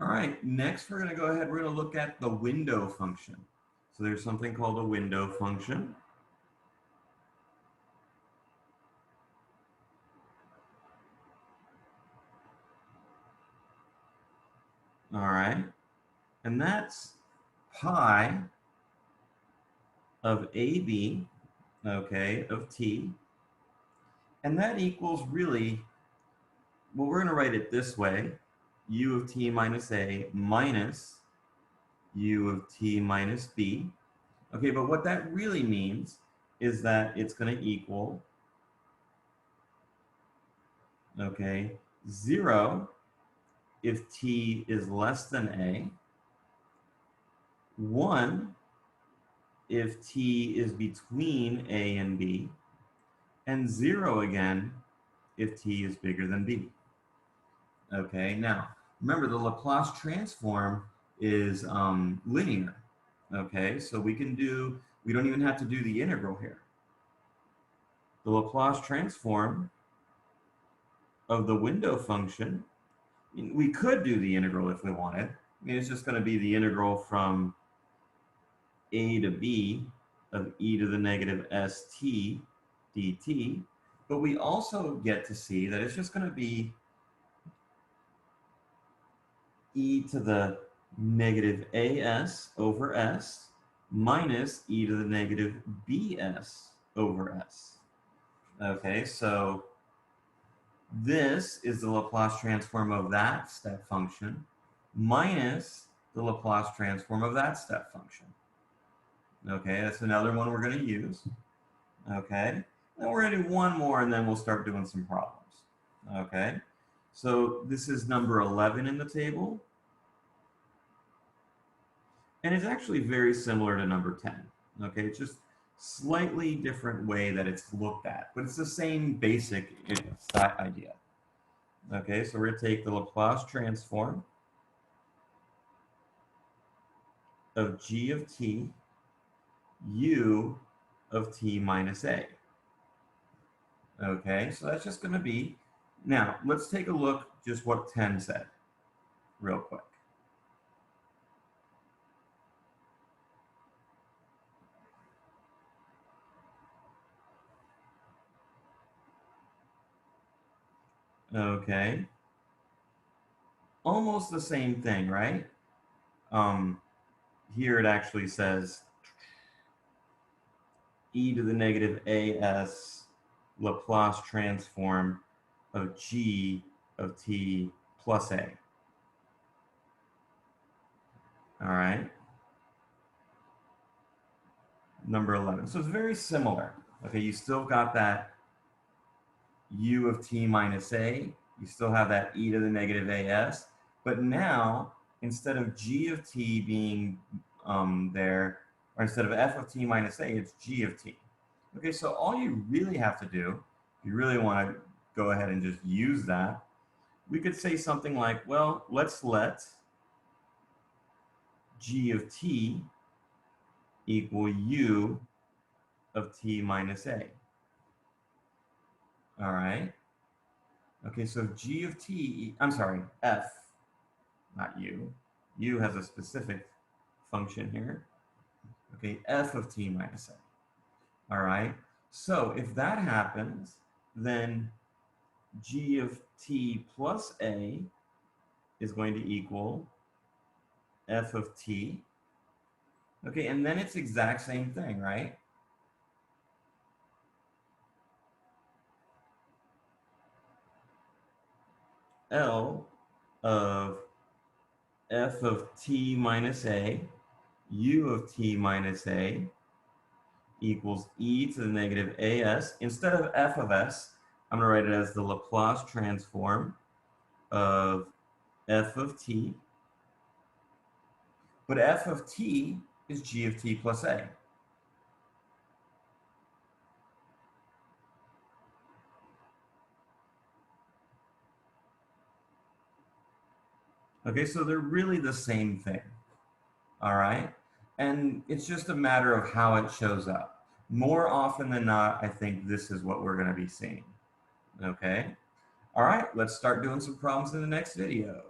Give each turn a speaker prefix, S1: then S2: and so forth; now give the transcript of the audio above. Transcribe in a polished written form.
S1: All right, next we're going to go ahead, we're going to look at the window function. So there's something called a window function. All right, and that's pi of AB, okay, of t, and that equals really, well, we're going to write it this way, u of t minus a minus u of t minus b. Okay, but what that really means is that it's going to equal, okay, 0 if t is less than a, 1 if t is between a and b, and 0 again if t is bigger than b. Okay, now remember the Laplace transform is linear. Okay, so we don't even have to do the integral here. The Laplace transform of the window function, we could do the integral if we wanted. I mean, it's just going to be the integral from a to b of e to the negative st dt, but we also get to see that it's just going to be e to the negative as over s minus e to the negative bs over s. Okay, so this is the Laplace transform of that step function minus the Laplace transform of that step function. Okay, that's another one we're going to use. Okay, and we're going to do one more and then we'll start doing some problems. Okay, so this is number 11 in the table. And it's actually very similar to number 10. Okay, it's just slightly different way that it's looked at, but it's the same basic idea. Okay, so we're going to take the Laplace transform of g of t u of t minus a. Okay, so that's just going to be, now let's take a look just what 10 said real quick. Okay, almost the same thing, right? Here it actually says e to the negative as Laplace transform of g of t plus a. All right. Number 11. So it's very similar. Okay, you still got that u of t minus a. You still have that e to the negative as. But now, instead of g of t being there, or instead of f of t minus a, it's g of t. Okay, so all you really have to do, if you really want to go ahead and just use that, we could say something like, well, let's let g of t equal u of t minus a. All right. Okay, so g of t, I'm sorry, f, not u. U has a specific function here. Okay, f of t minus a. All right. So if that happens, then g of t plus a is going to equal f of t. Okay, and then it's exact same thing, right? L of f of t minus a, u of t minus a equals e to the negative as. Instead of f of s, I'm going to write it as the Laplace transform of f of t. But f of t is g of t plus a. Okay, so they're really the same thing. All right? And it's just a matter of how it shows up. More often than not, I think this is what we're going to be seeing. Okay? All right, let's start doing some problems in the next video.